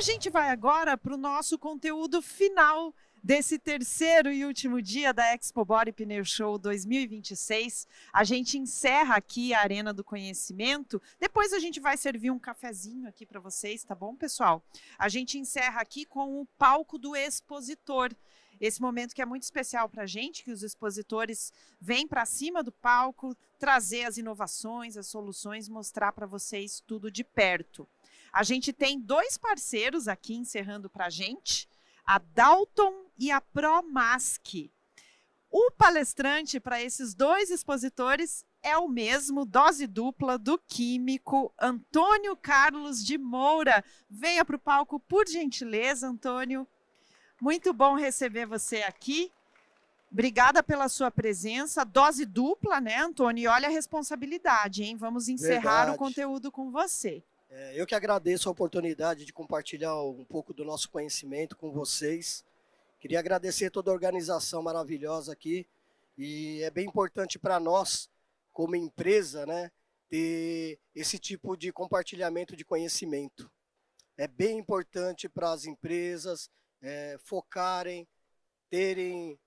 gente vai agora para o nosso conteúdo final desse terceiro e último dia da Expo Body Pneu Show 2026. A gente encerra aqui a Arena do Conhecimento. Depois a gente vai servir um cafezinho aqui para vocês, tá bom, pessoal? A gente encerra aqui com o palco do expositor. Esse momento que é muito especial para a gente, que os expositores vêm para cima do palco, trazer as inovações, as soluções, mostrar para vocês tudo de perto. A gente tem dois parceiros aqui encerrando para a gente, a Dalton e a ProMask. O palestrante para esses dois expositores é o mesmo, dose dupla, do químico Antônio Carlos de Moura. Venha para o palco, por gentileza, Antônio. Muito bom receber você aqui. Obrigada pela sua presença. Dose dupla, né, Antônio? E olha a responsabilidade, hein? Vamos encerrar o conteúdo com você. Eu que agradeço a oportunidade de compartilhar um pouco do nosso conhecimento com vocês. Queria agradecer toda a organização maravilhosa aqui. E é bem importante para nós, como empresa, né, ter esse tipo de compartilhamento de conhecimento. É bem importante para as empresas focarem, terem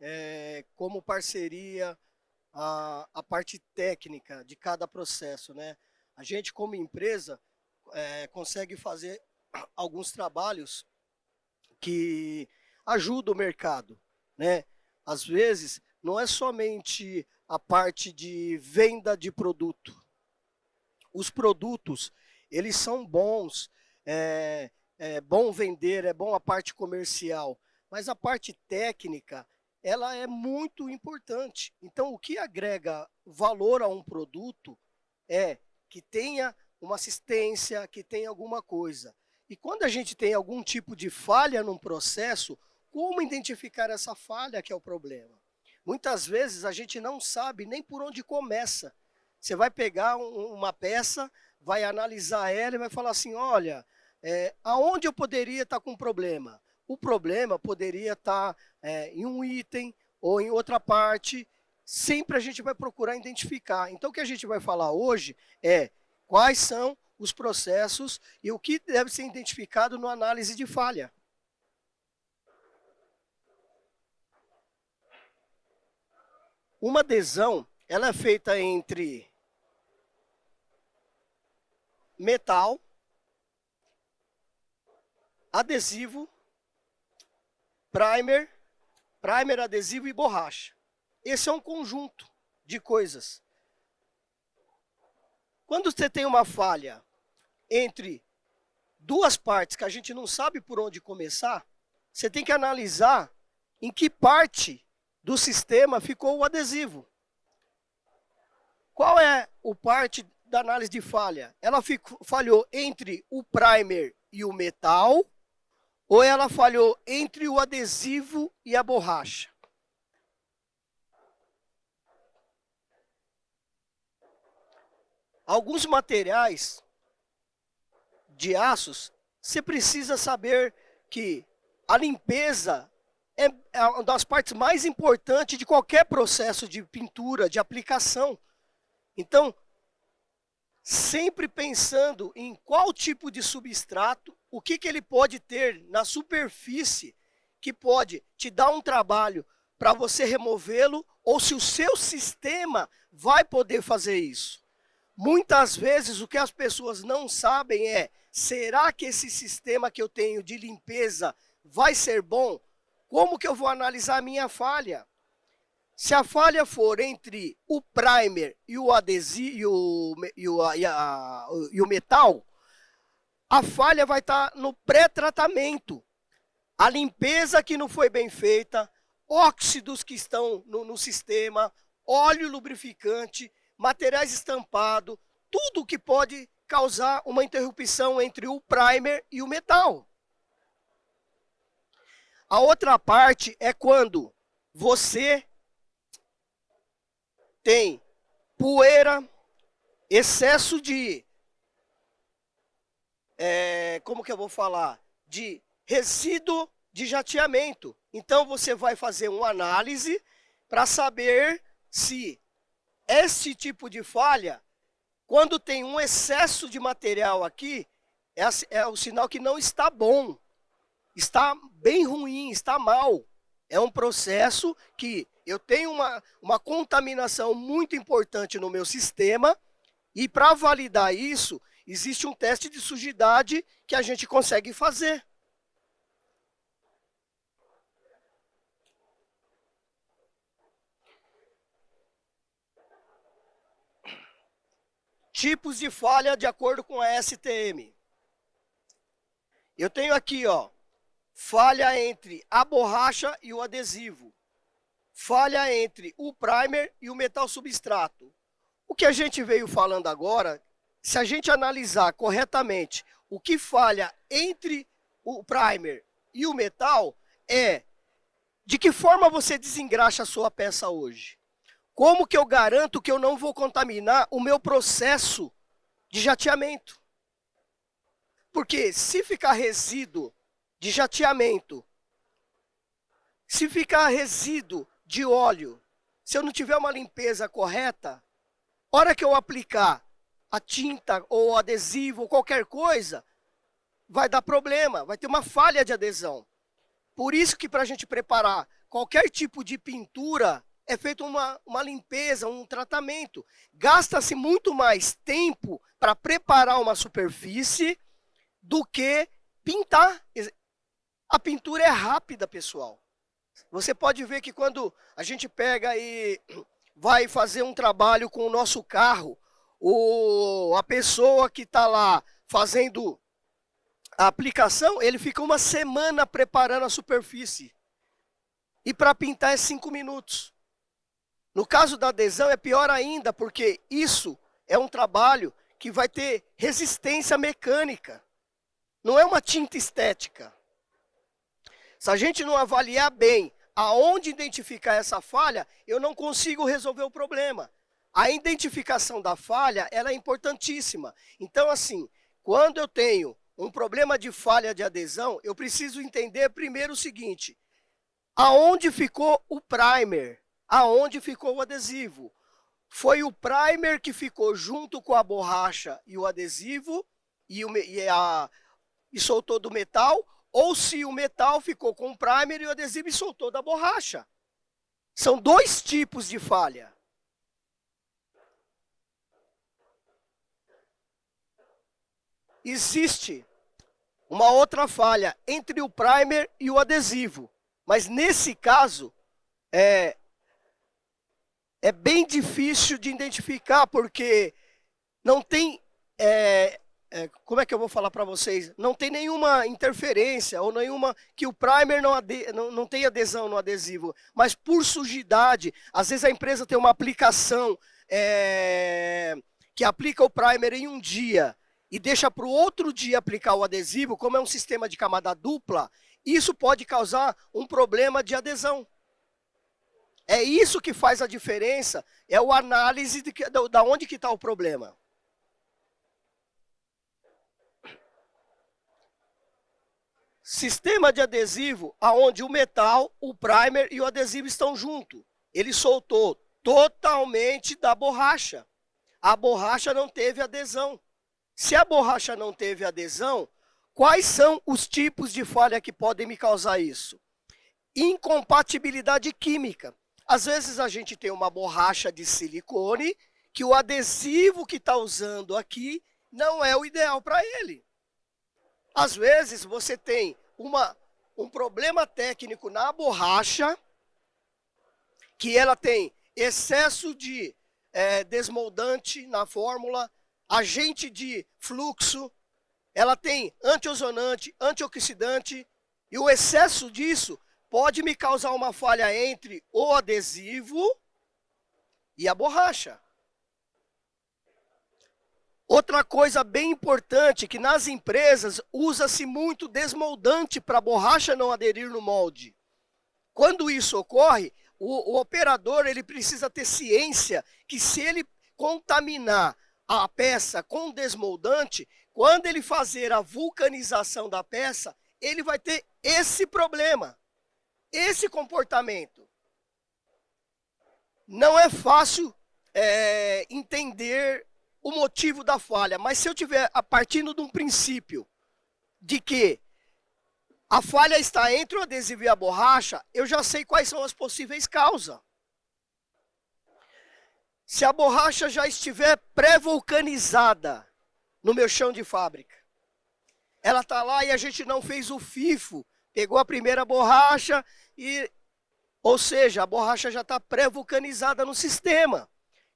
como parceria a parte técnica de cada processo, né? A gente, como empresa, consegue fazer alguns trabalhos que ajudam o mercado, né? Às vezes, não é somente a parte de venda de produto. Os produtos, eles são bons, é bom vender, é bom a parte comercial, mas a parte técnica, ela é muito importante. Então, o que agrega valor a um produto é que tenha uma assistência, que tenha alguma coisa. E quando a gente tem algum tipo de falha num processo, como identificar essa falha que é o problema? Muitas vezes a gente não sabe nem por onde começa. Você vai pegar uma peça, vai analisar ela e vai falar assim, olha, aonde eu poderia estar com problema? O problema poderia estar em um item ou em outra parte. Sempre a gente vai procurar identificar. Então, o que a gente vai falar hoje é quais são os processos e o que deve ser identificado no análise de falha. Uma adesão, ela é feita entre metal, adesivo, primer, adesivo e borracha. Esse é um conjunto de coisas. Quando você tem uma falha entre duas partes que a gente não sabe por onde começar, você tem que analisar em que parte do sistema ficou o adesivo. Qual é a parte da análise de falha? Ela falhou entre o primer e o metal, ou ela falhou entre o adesivo e a borracha? Alguns materiais de aços, você precisa saber que a limpeza é uma das partes mais importantes de qualquer processo de pintura, de aplicação. Então, sempre pensando em qual tipo de substrato, o que ele pode ter na superfície que pode te dar um trabalho para você removê-lo, ou se o seu sistema vai poder fazer isso. Muitas vezes o que as pessoas não sabem é, será que esse sistema que eu tenho de limpeza vai ser bom? Como que eu vou analisar a minha falha? Se a falha for entre o primer e o adesivo e o metal, a falha vai estar no pré-tratamento. A limpeza que não foi bem feita, óxidos que estão no sistema, óleo lubrificante, materiais estampados, tudo que pode causar uma interrupção entre o primer e o metal. A outra parte é quando você tem poeira, excesso de, como que eu vou falar? De resíduo de jateamento. Então, você vai fazer uma análise para saber se esse tipo de falha, quando tem um excesso de material aqui, é o sinal que não está bom. está bem ruim, está mal. É um processo que eu tenho uma contaminação muito importante no meu sistema e para validar isso, existe um teste de sujidade que a gente consegue fazer. Tipos de falha de acordo com a STM. Eu tenho aqui, ó, falha entre a borracha e o adesivo. Falha entre o primer e o metal substrato. O que a gente veio falando agora, se a gente analisar corretamente o que falha entre o primer e o metal, é de que forma você desengraxa a sua peça hoje. Como que eu garanto que eu não vou contaminar o meu processo de jateamento? Porque se ficar resíduo de jateamento, se ficar resíduo de óleo, se eu não tiver uma limpeza correta, hora que eu aplicar a tinta ou o adesivo ou qualquer coisa, vai dar problema, vai ter uma falha de adesão. Por isso que para a gente preparar qualquer tipo de pintura, é feita uma limpeza, um tratamento. Gasta-se muito mais tempo para preparar uma superfície do que pintar. A pintura é rápida, pessoal. Você pode ver que quando a gente pega e vai fazer um trabalho com o nosso carro, a pessoa que está lá fazendo a aplicação, ele fica uma semana preparando a superfície. E para pintar é 5 minutos. No caso da adesão é pior ainda, porque isso é um trabalho que vai ter resistência mecânica. Não é uma tinta estética. Se a gente não avaliar bem aonde identificar essa falha, eu não consigo resolver o problema. A identificação da falha, ela é importantíssima. Então, assim, quando eu tenho um problema de falha de adesão, eu preciso entender primeiro o seguinte: aonde ficou o primer? Aonde ficou o adesivo? Foi o primer que ficou junto com a borracha e o adesivo e soltou do metal, ou se o metal ficou com o primer e o adesivo e soltou da borracha. São dois tipos de falha. Existe uma outra falha entre o primer e o adesivo, mas nesse caso é bem difícil de identificar, porque não tem, como é que eu vou falar para vocês? Não tem nenhuma interferência, ou nenhuma, que o primer não tem adesão no adesivo, mas por sujidade, às vezes a empresa tem uma aplicação que aplica o primer em um dia, e deixa para o outro dia aplicar o adesivo, como é um sistema de camada dupla, isso pode causar um problema de adesão. É isso que faz a diferença, é a análise de onde que está o problema. Sistema de adesivo, onde o metal, o primer e o adesivo estão juntos. Ele soltou totalmente da borracha. A borracha não teve adesão. Se a borracha não teve adesão, quais são os tipos de falha que podem me causar isso? Incompatibilidade química. Às vezes a gente tem uma borracha de silicone, que o adesivo que está usando aqui não é o ideal para ele. Às vezes você tem um problema técnico na borracha, que ela tem excesso de desmoldante na fórmula, agente de fluxo, ela tem antiozonante, antioxidante, e o excesso disso pode me causar uma falha entre o adesivo e a borracha. Outra coisa bem importante, que nas empresas usa-se muito desmoldante para a borracha não aderir no molde. Quando isso ocorre, o operador ele precisa ter ciência que se ele contaminar a peça com desmoldante, quando ele fazer a vulcanização da peça, ele vai ter esse problema, esse comportamento. Não é fácil entender o motivo da falha, mas se eu tiver partindo de um princípio de que a falha está entre o adesivo e a borracha, eu já sei quais são as possíveis causas. Se a borracha já estiver pré-vulcanizada no meu chão de fábrica, ela está lá e a gente não fez o FIFO, pegou a primeira borracha e, ou seja, a borracha já está pré-vulcanizada no sistema.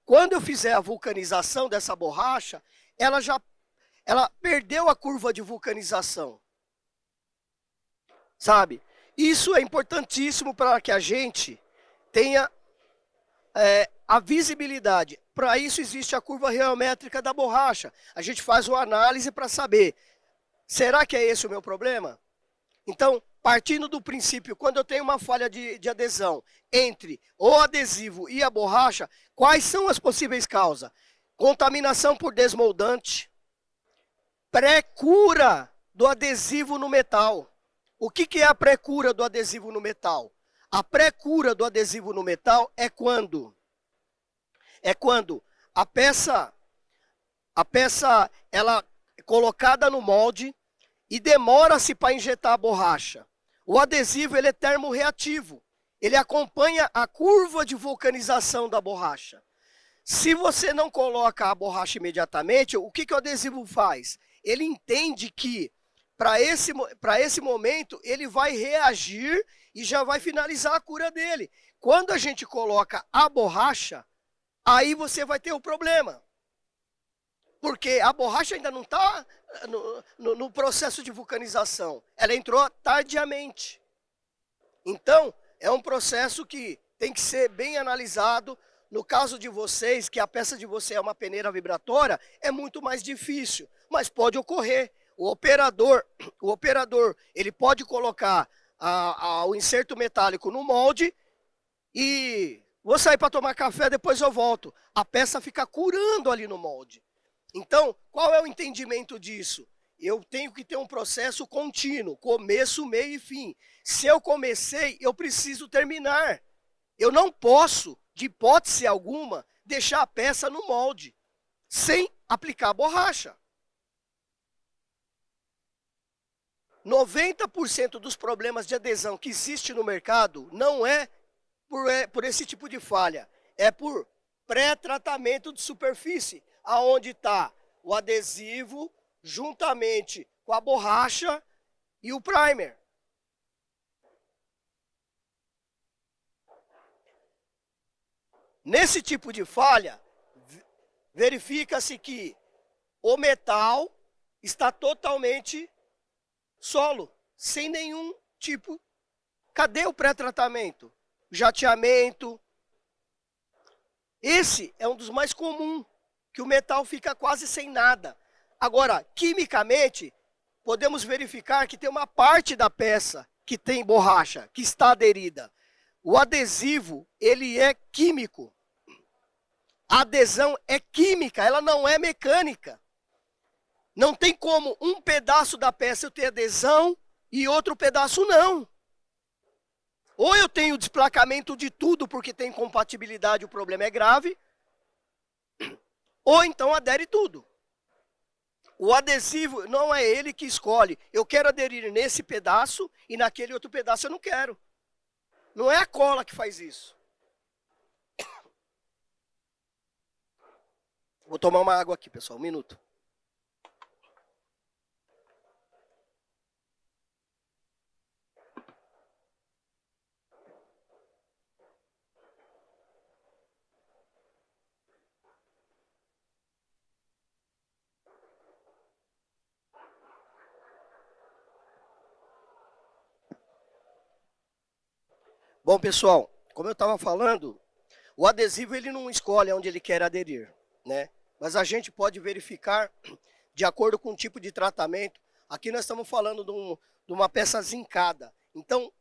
Quando eu fizer a vulcanização dessa borracha, ela perdeu a curva de vulcanização. Sabe? Isso é importantíssimo para que a gente tenha a visibilidade. Para isso existe a curva reométrica da borracha. A gente faz uma análise para saber, será que é esse o meu problema? Então, partindo do princípio, quando eu tenho uma falha de adesão entre o adesivo e a borracha, quais são as possíveis causas? Contaminação por desmoldante, pré-cura do adesivo no metal. O que é a pré-cura do adesivo no metal? A pré-cura do adesivo no metal é quando a peça ela é colocada no molde e demora-se para injetar a borracha. O adesivo ele é termorreativo. Ele acompanha a curva de vulcanização da borracha. Se você não coloca a borracha imediatamente, o que o adesivo faz? Ele entende que para esse momento ele vai reagir e já vai finalizar a cura dele. Quando a gente coloca a borracha, aí você vai ter o problema. Porque a borracha ainda não está no processo de vulcanização. Ela entrou tardiamente. Então, é um processo que tem que ser bem analisado. No caso de vocês, que a peça de você é uma peneira vibratória, é muito mais difícil, mas pode ocorrer. O operador, ele pode colocar o inserto metálico no molde e vou sair para tomar café, depois eu volto. A peça fica curando ali no molde. Então, qual é o entendimento disso? Eu tenho que ter um processo contínuo, começo, meio e fim. Se eu comecei, eu preciso terminar. Eu não posso, de hipótese alguma, deixar a peça no molde, sem aplicar borracha. 90% dos problemas de adesão que existe no mercado não é por esse tipo de falha, é por pré-tratamento de superfície, aonde está o adesivo juntamente com a borracha e o primer. Nesse tipo de falha, verifica-se que o metal está totalmente solo, sem nenhum tipo. Cadê o pré-tratamento? Jateamento. Esse é um dos mais comuns, que o metal fica quase sem nada. Agora, quimicamente, podemos verificar que tem uma parte da peça que tem borracha, que está aderida. O adesivo, ele é químico. A adesão é química, ela não é mecânica. Não tem como um pedaço da peça eu ter adesão e outro pedaço não. Ou eu tenho desplacamento de tudo porque tem incompatibilidade, o problema é grave, ou então adere tudo. O adesivo não é ele que escolhe. Eu quero aderir nesse pedaço e naquele outro pedaço eu não quero. Não é a cola que faz isso. Vou tomar uma água aqui, pessoal, um minuto. Bom, pessoal, como eu estava falando, o adesivo ele não escolhe onde ele quer aderir, né? Mas a gente pode verificar de acordo com o tipo de tratamento. Aqui nós estamos falando de uma peça zincada. Então,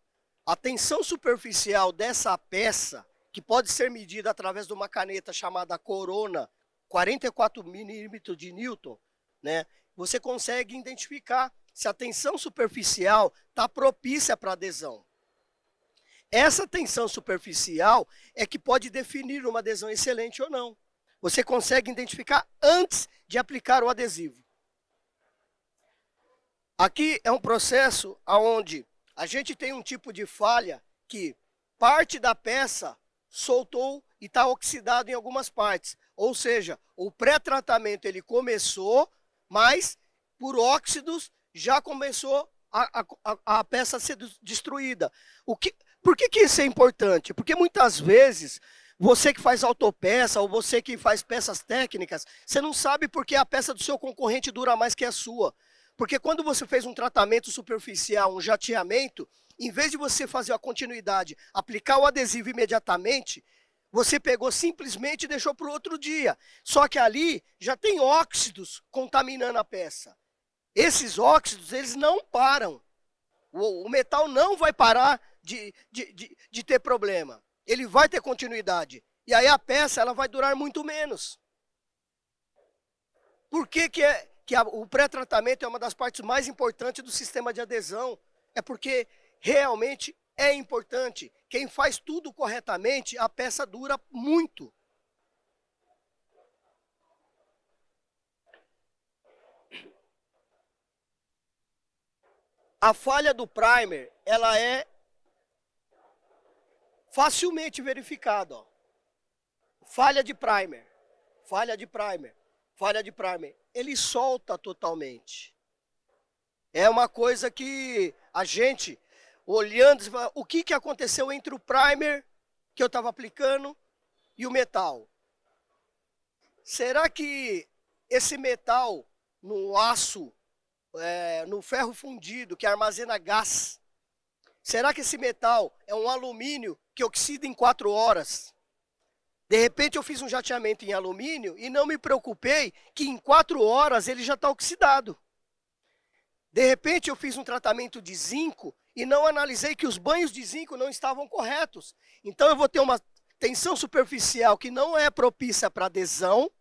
a tensão superficial dessa peça, que pode ser medida através de uma caneta chamada Corona, 44 milímetros de Newton, né? Você consegue identificar se a tensão superficial está propícia para adesão. Essa tensão superficial é que pode definir uma adesão excelente ou não. Você consegue identificar antes de aplicar o adesivo. Aqui é um processo onde a gente tem um tipo de falha que parte da peça soltou e está oxidado em algumas partes. Ou seja, o pré-tratamento ele começou, mas por óxidos já começou a peça ser destruída. Por que isso é importante? Porque muitas vezes você que faz autopeça ou você que faz peças técnicas, você não sabe porque a peça do seu concorrente dura mais que a sua. Porque quando você fez um tratamento superficial, um jateamento, em vez de você fazer a continuidade, aplicar o adesivo imediatamente, você pegou simplesmente e deixou para o outro dia. Só que ali já tem óxidos contaminando a peça. Esses óxidos, eles não param. O metal não vai parar de ter problema. Ele vai ter continuidade. E aí a peça ela vai durar muito menos. Por que o pré-tratamento é uma das partes mais importantes do sistema de adesão? É porque realmente é importante. Quem faz tudo corretamente, a peça dura muito. A falha do primer, ela é facilmente verificada. Ó. Falha de primer, falha de primer, falha de primer. Ele solta totalmente. É uma coisa que a gente, olhando, o que aconteceu entre o primer que eu estava aplicando e o metal? Será que esse metal no aço, no ferro fundido, que armazena gás, será que esse metal é um alumínio que oxida em 4 horas? De repente eu fiz um jateamento em alumínio e não me preocupei que em 4 horas ele já está oxidado. De repente eu fiz um tratamento de zinco e não analisei que os banhos de zinco não estavam corretos. Então eu vou ter uma tensão superficial que não é propícia para adesão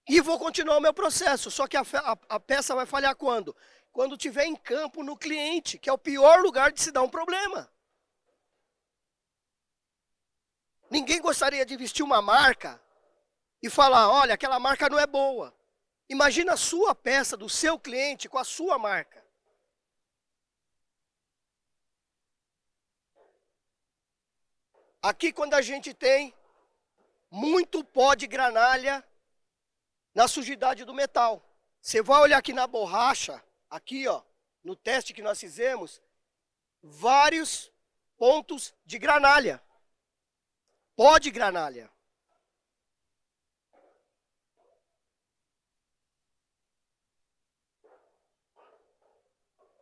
e vou continuar o meu processo. Só que a peça vai falhar quando? Quando estiver em campo no cliente, que é o pior lugar de se dar um problema. Ninguém gostaria de vestir uma marca e falar, olha, aquela marca não é boa. Imagina a sua peça do seu cliente com a sua marca. Aqui quando a gente tem muito pó de granalha na sujidade do metal. Você vai olhar aqui na borracha, aqui ó, no teste que nós fizemos, vários pontos de granalha. Pó de granalha.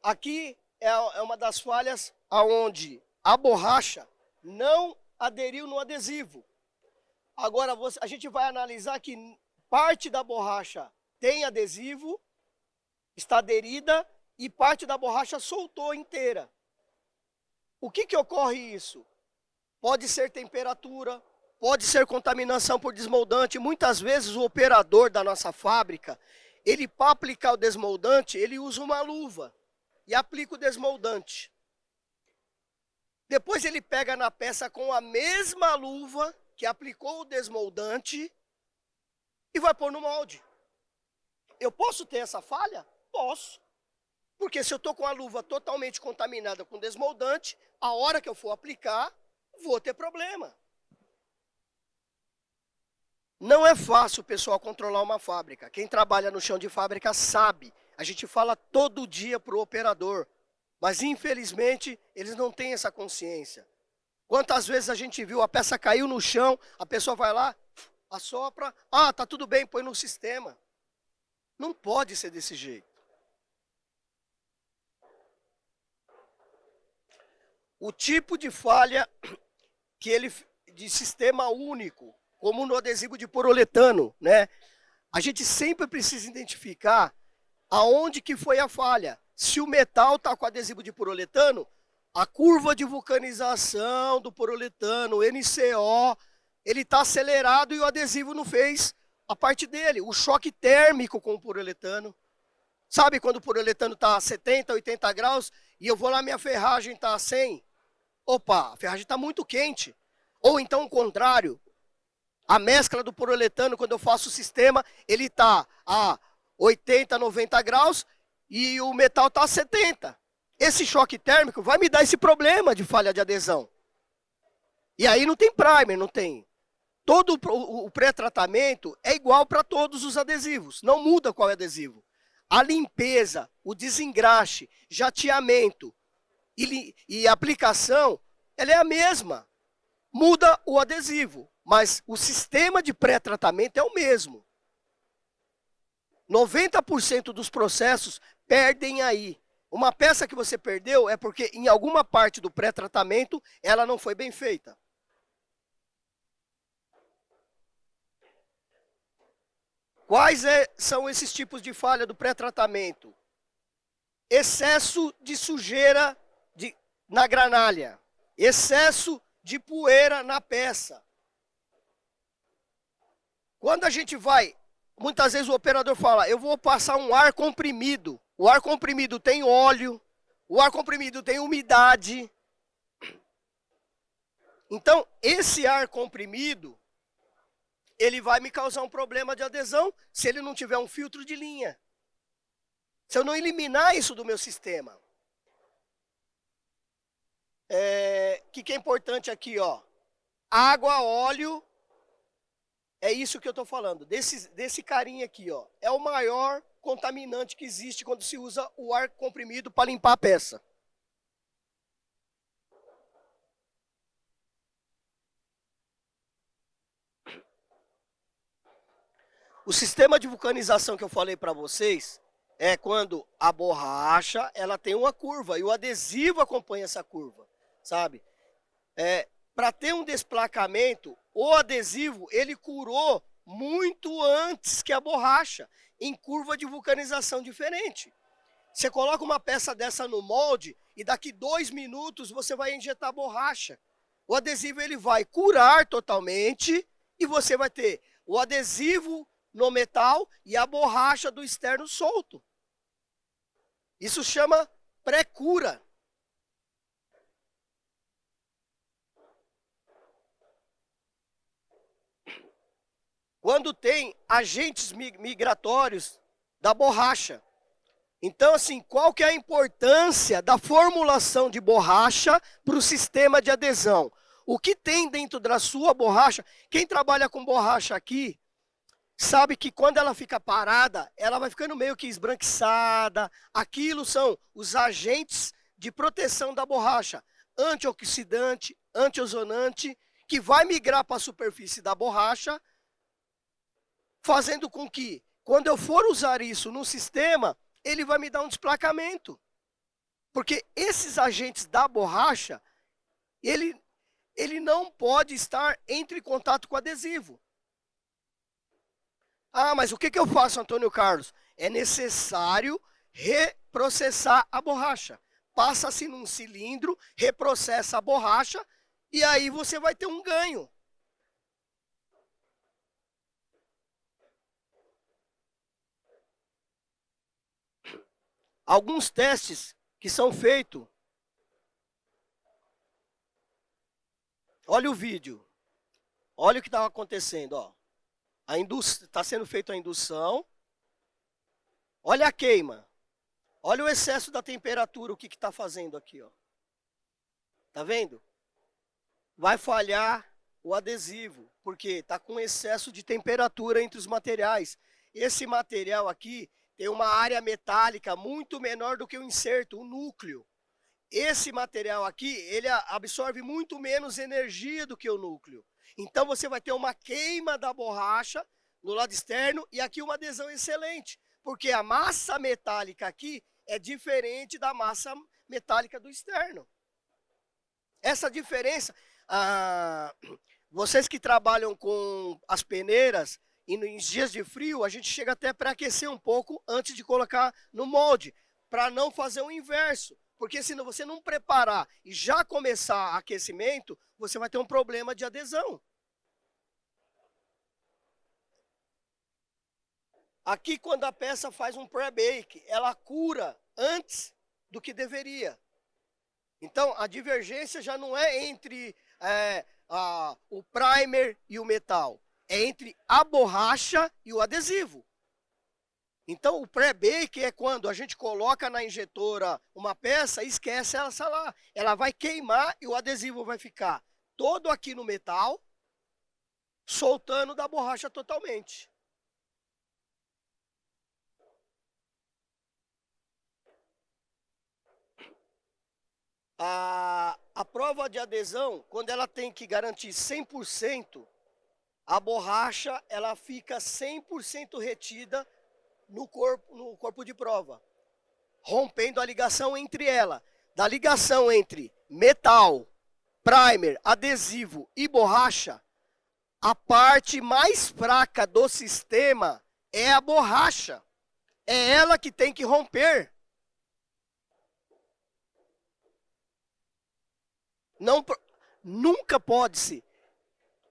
Aqui é uma das falhas onde a borracha não aderiu no adesivo. Agora a gente vai analisar que parte da borracha tem adesivo, está aderida, e parte da borracha soltou inteira. O que ocorre isso? Pode ser temperatura, pode ser contaminação por desmoldante. Muitas vezes o operador da nossa fábrica, ele para aplicar o desmoldante, ele usa uma luva e aplica o desmoldante. Depois ele pega na peça com a mesma luva que aplicou o desmoldante e vai pôr no molde. Eu posso ter essa falha? Posso. Porque se eu estou com a luva totalmente contaminada com desmoldante, a hora que eu for aplicar, vou ter problema. Não é fácil, pessoal, controlar uma fábrica. Quem trabalha no chão de fábrica sabe. A gente fala todo dia para o operador. Mas, infelizmente, eles não têm essa consciência. Quantas vezes a gente viu, a peça caiu no chão, a pessoa vai lá, assopra, tá tudo bem, põe no sistema. Não pode ser desse jeito. O tipo de falha de sistema único, como no adesivo de poliuretano, né? A gente sempre precisa identificar aonde que foi a falha. Se o metal está com adesivo de poliuretano, a curva de vulcanização do poliuretano, o NCO, ele está acelerado e o adesivo não fez a parte dele. O choque térmico com o poliuretano. Sabe quando o poliuretano está a 70, 80 graus e eu vou lá, minha ferragem está a 100? Opa, a ferragem está muito quente. Ou então o contrário, a mescla do poliuretano, quando eu faço o sistema, ele está a 80, 90 graus e o metal está a 70. Esse choque térmico vai me dar esse problema de falha de adesão. E aí não tem primer, não tem. Todo o pré-tratamento é igual para todos os adesivos, não muda qual é o adesivo. A limpeza, o desengraxe, jateamento e aplicação, ela é a mesma. Muda o adesivo, mas o sistema de pré-tratamento é o mesmo. 90% dos processos perdem aí. Uma peça que você perdeu é porque em alguma parte do pré-tratamento ela não foi bem feita. Quais são esses tipos de falha do pré-tratamento? Excesso de sujeira na granalha. Excesso de poeira na peça. Quando a gente vai, muitas vezes o operador fala, eu vou passar um ar comprimido. O ar comprimido tem óleo, o ar comprimido tem umidade. Então, esse ar comprimido, ele vai me causar um problema de adesão se ele não tiver um filtro de linha. Se eu não eliminar isso do meu sistema. Que é importante aqui, ó. Água, óleo, é isso que eu estou falando. Desse carinha aqui, ó. É o maior contaminante que existe quando se usa o ar comprimido para limpar a peça. O sistema de vulcanização que eu falei para vocês é quando a borracha ela tem uma curva e o adesivo acompanha essa curva, sabe? Para ter um desplacamento, o adesivo ele curou muito antes que a borracha, em curva de vulcanização diferente. Você coloca uma peça dessa no molde e daqui 2 minutos você vai injetar borracha. O adesivo ele vai curar totalmente e você vai ter o adesivo no metal e a borracha do externo solto. Isso chama pré-cura. Quando tem agentes migratórios da borracha. Então, assim, qual que é a importância da formulação de borracha para o sistema de adesão? O que tem dentro da sua borracha? Quem trabalha com borracha aqui, sabe que quando ela fica parada, ela vai ficando meio que esbranquiçada. Aquilo são os agentes de proteção da borracha. Antioxidante, antiozonante, que vai migrar para a superfície da borracha, fazendo com que, quando eu for usar isso no sistema, ele vai me dar um desplacamento. Porque esses agentes da borracha, ele não pode estar entre contato com o adesivo. Ah, mas o que eu faço, Antônio Carlos? É necessário reprocessar a borracha. Passa-se num cilindro, reprocessa a borracha, e aí você vai ter um ganho. Alguns testes que são feitos. Olha o vídeo. Olha o que estava acontecendo, ó. Está sendo feita a indução. Olha a queima. Olha o excesso da temperatura, o que está fazendo aqui, ó. Tá vendo? Vai falhar o adesivo, porque está com excesso de temperatura entre os materiais. Esse material aqui tem uma área metálica muito menor do que o inserto, o núcleo. Esse material aqui, ele absorve muito menos energia do que o núcleo. Então você vai ter uma queima da borracha no lado externo e aqui uma adesão excelente, porque a massa metálica aqui é diferente da massa metálica do externo. Essa diferença, vocês que trabalham com as peneiras, e nos dias de frio, a gente chega até para aquecer um pouco antes de colocar no molde, para não fazer o inverso. Porque se você não preparar e já começar aquecimento, você vai ter um problema de adesão. Aqui, quando a peça faz um pré-bake, ela cura antes do que deveria. Então, a divergência já não é entre o primer e o metal. É entre a borracha e o adesivo. Então, o pré-bake é quando a gente coloca na injetora uma peça e esquece essa lá. Ela vai queimar e o adesivo vai ficar todo aqui no metal, soltando da borracha totalmente. A prova de adesão, quando ela tem que garantir 100%, a borracha ela fica 100% retida no corpo de prova, rompendo a ligação entre ela. Da ligação entre metal, primer, adesivo e borracha, a parte mais fraca do sistema é a borracha. É ela que tem que romper. Não, nunca pode-se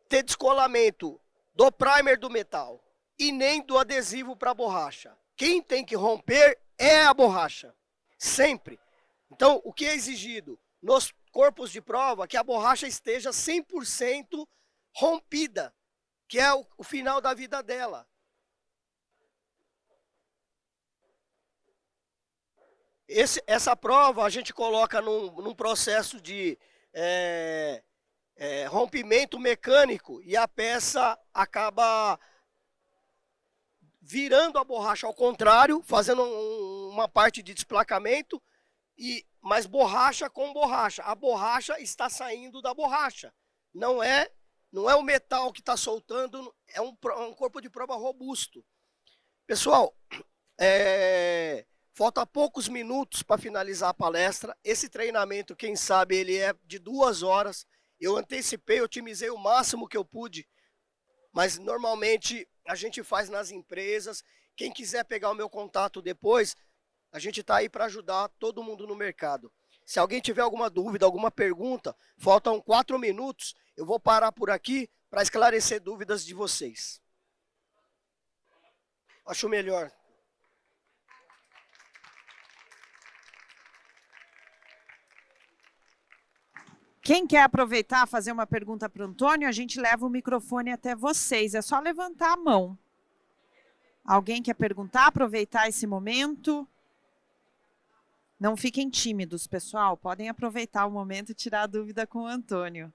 ter descolamento do primer do metal e nem do adesivo para a borracha. Quem tem que romper é a borracha, sempre. Então, o que é exigido nos corpos de prova? Que a borracha esteja 100% rompida, que é o final da vida dela. Essa prova a gente coloca num processo de rompimento mecânico e a peça acaba virando a borracha ao contrário, fazendo uma parte de desplacamento, mas borracha com borracha. A borracha está saindo da borracha. Não é o metal que está soltando, é um corpo de prova robusto. Pessoal, falta poucos minutos para finalizar a palestra. Esse treinamento, quem sabe, ele é de 2 horas. Eu antecipei, otimizei o máximo que eu pude, mas normalmente a gente faz nas empresas. Quem quiser pegar o meu contato depois, a gente está aí para ajudar todo mundo no mercado. Se alguém tiver alguma dúvida, alguma pergunta, faltam 4 minutos, eu vou parar por aqui para esclarecer dúvidas de vocês. Acho melhor. Quem quer aproveitar e fazer uma pergunta para o Antônio, a gente leva o microfone até vocês. É só levantar a mão. Alguém quer perguntar, aproveitar esse momento? Não fiquem tímidos, pessoal. Podem aproveitar o momento e tirar a dúvida com o Antônio.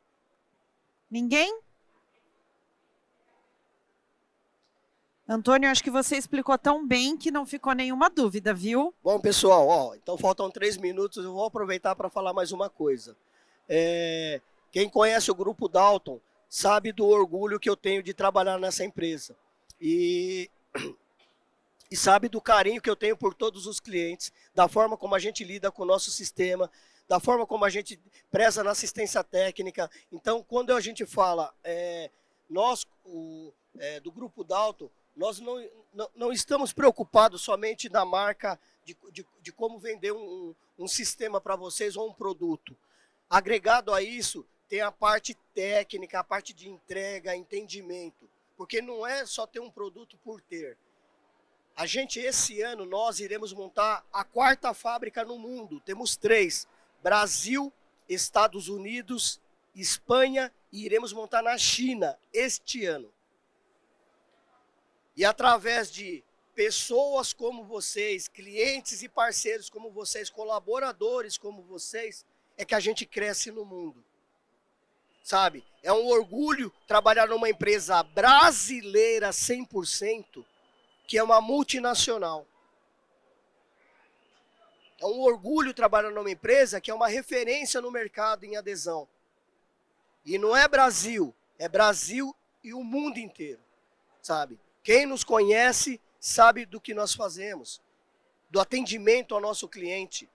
Ninguém? Antônio, acho que você explicou tão bem que não ficou nenhuma dúvida, viu? Bom, pessoal, então faltam 3 minutos. Eu vou aproveitar para falar mais uma coisa. Quem conhece o Grupo Dalton sabe do orgulho que eu tenho de trabalhar nessa empresa. E sabe do carinho que eu tenho por todos os clientes, da forma como a gente lida com o nosso sistema, da forma como a gente preza na assistência técnica. Então, quando a gente fala, nós, do Grupo Dalton, nós não estamos preocupados somente na marca de como vender um sistema para vocês ou um produto. Agregado a isso, tem a parte técnica, a parte de entrega, entendimento. Porque não é só ter um produto por ter. A gente, esse ano, nós iremos montar a 4ª fábrica no mundo. Temos 3. Brasil, Estados Unidos, Espanha e iremos montar na China este ano. E através de pessoas como vocês, clientes e parceiros como vocês, colaboradores como vocês, é que a gente cresce no mundo. Sabe? É um orgulho trabalhar numa empresa brasileira 100%, que é uma multinacional. É um orgulho trabalhar numa empresa que é uma referência no mercado em adesão. E não é Brasil, é Brasil e o mundo inteiro, sabe? Quem nos conhece sabe do que nós fazemos, do atendimento ao nosso cliente.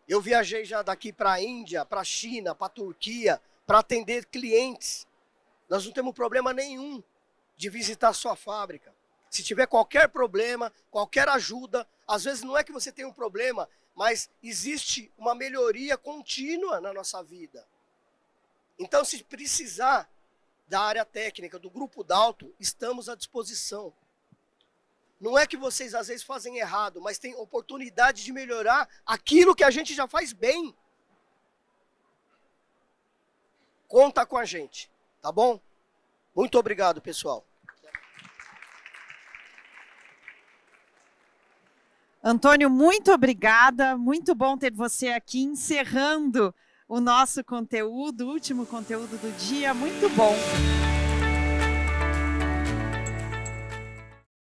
Eu viajei já daqui para a Índia, para a China, para a Turquia, para atender clientes. Nós não temos problema nenhum de visitar sua fábrica. Se tiver qualquer problema, qualquer ajuda, às vezes não é que você tem um problema, mas existe uma melhoria contínua na nossa vida. Então, se precisar da área técnica, do Grupo Dalton, estamos à disposição. Não é que vocês às vezes fazem errado, mas tem oportunidade de melhorar aquilo que a gente já faz bem. Conta com a gente, tá bom? Muito obrigado, pessoal. Antônio, muito obrigada. Muito bom ter você aqui encerrando o nosso conteúdo, o último conteúdo do dia. Muito bom.